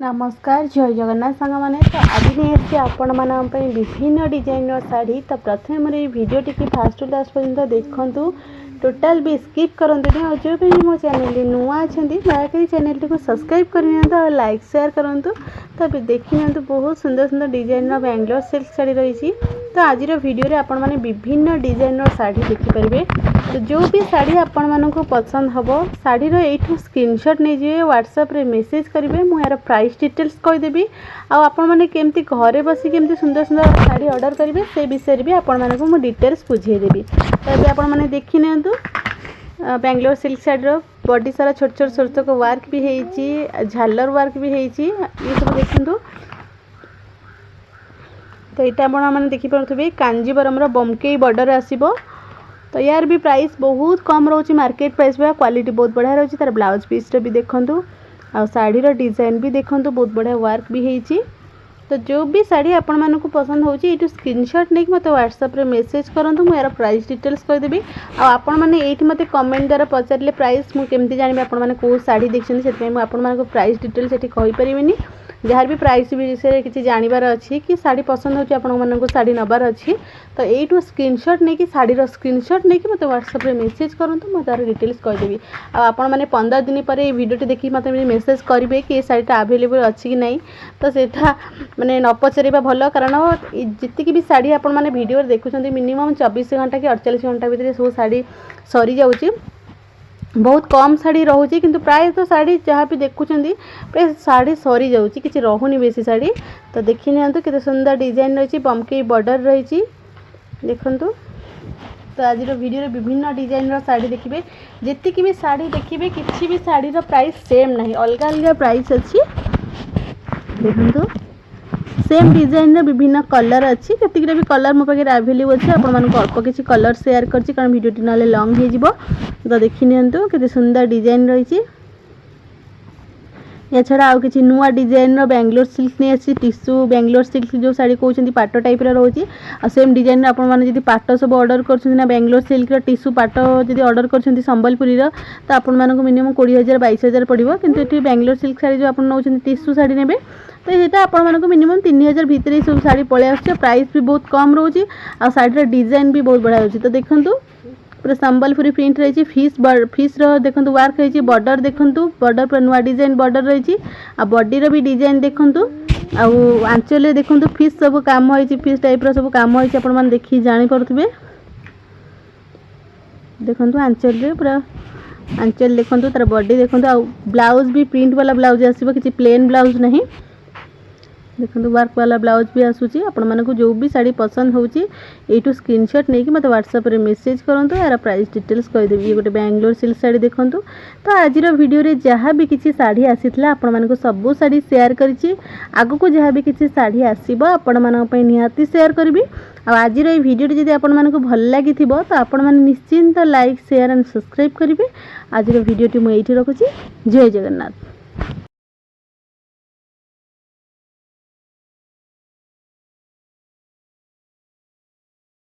नमस्कार जय जगन्नाथ सांग मैंने तो आज नहीं आपण मान विभिन्न डिजाइन शाढ़ी तो प्रथम मोर भिडियो टी फास्ट लास्ट पर्यटन देखूँ टोटाल भी स्किप करते और जो भी मो चैनल नुआ अच्छा दयाकोरी चैनल टी सब्सक्राइब कर लाइक शेयर करूँ तो देखी बहुत सुंदर सुंदर डिजाइन बेंगलोर सिल्क शाढ़ी रही। तो आज भिडियो आपण मैंने विभिन्न डिजाइन शाढ़ी देखिपारे। तो जो भी शाढ़ी आपण मानक पसंद हम शाढ़ीर यू स्क्रीनशॉट नहीं जाए व्हाट्सएप रे मेसेज करेंगे मुझे यार प्राइस डिटेल्स कहीदेवी आपण मैंने केमती घरे बसी केमती सुंदर सुंदर शाढ़ी ऑर्डर करेंगे से विषय भी आपण मानक मुझे डिटेल्स बुझेदेवी। तो ये आपण मैंने देखी नियंतु बेंगलोर सिल्क शाढ़ीर बॉडी सारा छोट छोट छोट छोट वर्क भी है झालर वर्क भी है ये सब देखु। तो यहाँ आप मैंने देखिपे कांजीवरम बमकेई बॉर्डर आसो। तो यार भी प्राइस बहुत कम रोचे मार्केट प्राइस क्वालिटी बहुत बढ़िया रोचे तार ब्लाउज पीस भी देखूँ आ शाढ़ीर डिजाइन भी देखूँ बहुत बढ़िया वर्क भी है। तो जो भी शाढ़ी आपण मानक पसंद होची ये स्क्रीनशॉट नहीं मत व्हाट्सएप रे मेसेज करूँ मुझे यार प्राइस डिटेल्स कहीदेवी। आपण मैंने ये मत कमेंट द्वारा पचारे प्राइस मुझे जानी आपण मैंने कौ शाढ़ी देखते से मुझे प्राइस डिटेल्स ये कहीपरि जहाँ भी प्राइस विषय किसी जानवर अच्छी कि शाढ़ी पसंद हो शाढ़ी नबार अच्छी तो यू स्क्रीनशॉट नहीं कि शाढ़ीर स्क्रीनशॉट नहीं कि मत व्हाट्सएप रे मेसेज करूँ मैं तार डिटेल्स कहीदेवी। आपण मैंने 15 दिन पर भिडियो देखिए मत मेसेज करेंगे कि शाढ़ीटा आवेलेबल अच्छी कि नहीं। तो सेटा मैंने न पचारे भल कारण जी भी शाढ़ी आपण मैंने भिडियो देखुं मिनिमम 24 घंटा कि 48 घंटा भितर सब शाढ़ी सरी जाऊँगी। बहुत कम शाढ़ी रोचे किंतु प्राय तो शाढ़ी जहाँ भी देखुं प्राय शाढ़ी सरी जाऊँगी किसी रोनी बेसी शाढ़ी। तो देखी नियंतु केते सुंदर डिजाइन रही बमकेई बॉर्डर रही देखु। तो आज वीडियो रे विभिन्न डिजाइन शाढ़ी देखिए जी भी शाढ़ी देखिए किसी भी शाढ़ीर प्राइस सेम नहीं अलग अलग प्राइस अच्छी देखु। सेम डिजाइन विभिन्न कलर अच्छी कतिक भी कलर मो पाखे आवेलेबल अच्छे आपको अल्प किसी कलर शेयर करछि कारण वीडियो ना लंग हो। तो देखी नियंतु केते सुंदर डिजाइन रही। या छड़ा आउ किसी नुआ डिजाइन बेंगलोर सिल्क नहीं आसी टिश्यू बेंगलोर सिल्क जो शाढ़ी कहते पाट टाइप रोचे आ सेम डिजाइन आपड़ी पाट सब ऑर्डर कर बेंगलोर सिल्क टिश्यू पाट जब ऑर्डर कर संबलपुरी तो आपण मानक मिनिमम 20,000 22,000 पड़ो किंतु ये बेंगलोर सिल्क शाढ़ी जो आप नौ टिश्यू शाढ़ी ने तो यहाँ आपण मानक मिनिमम 3,000 भितर सब शाढ़ी पलि आस प्राइस भी बहुत कम रोचे आ शाढ़ीर डिजाइन भी बहुत बढ़िया रोचे। तो देखूँ पूरा संबलपुरी प्रिंट रही फिश देखो वर्क है बॉर्डर देखूँ बॉर्डर पूरा नुआ डिजाइन बॉर्डर रही आ बॉडी भी डिजाइन देखूँ आंचल देखूँ फिश सब काम हो फिश टाइप सब काम हो देखी जापे देखूँ आंचल पूरा आंचल देखूँ तार बॉडी देखूँ आ ब्लाउज भी प्रिंट वाला ब्लाउज आसो किसी प्लेन ब्लाउज नहीं देखो वर्क वाला ब्लाउज भी आसूची आपण मानक जो भी शाढ़ी पसंद होची एटू स्क्रीनशॉट नहीं कि मत व्हाट्सएप रे मेसेज करंतु यार प्राइस डिटेल्स कहीदेवी। ये गोटे बेंगलोर सिल्क शाढ़ी देखंतु। तो आज वीडियो रे जहाँ भी किसी शाढ़ी आसीथिला आपण मानक सब शाढ़ी शेयर करिछि आगु को जहाँ भी किसी शाढ़ी आसीबो आपण मानक पई निहाती शेयर करबी। आज ये वीडियो जदि आपण मानक भल लागी थिबो तो आपण माने निश्चिंत लाइक शेयर एंड सब्सक्राइब करिवे। आज वीडियो टी मु एठी रखुछि। जय जगन्नाथ।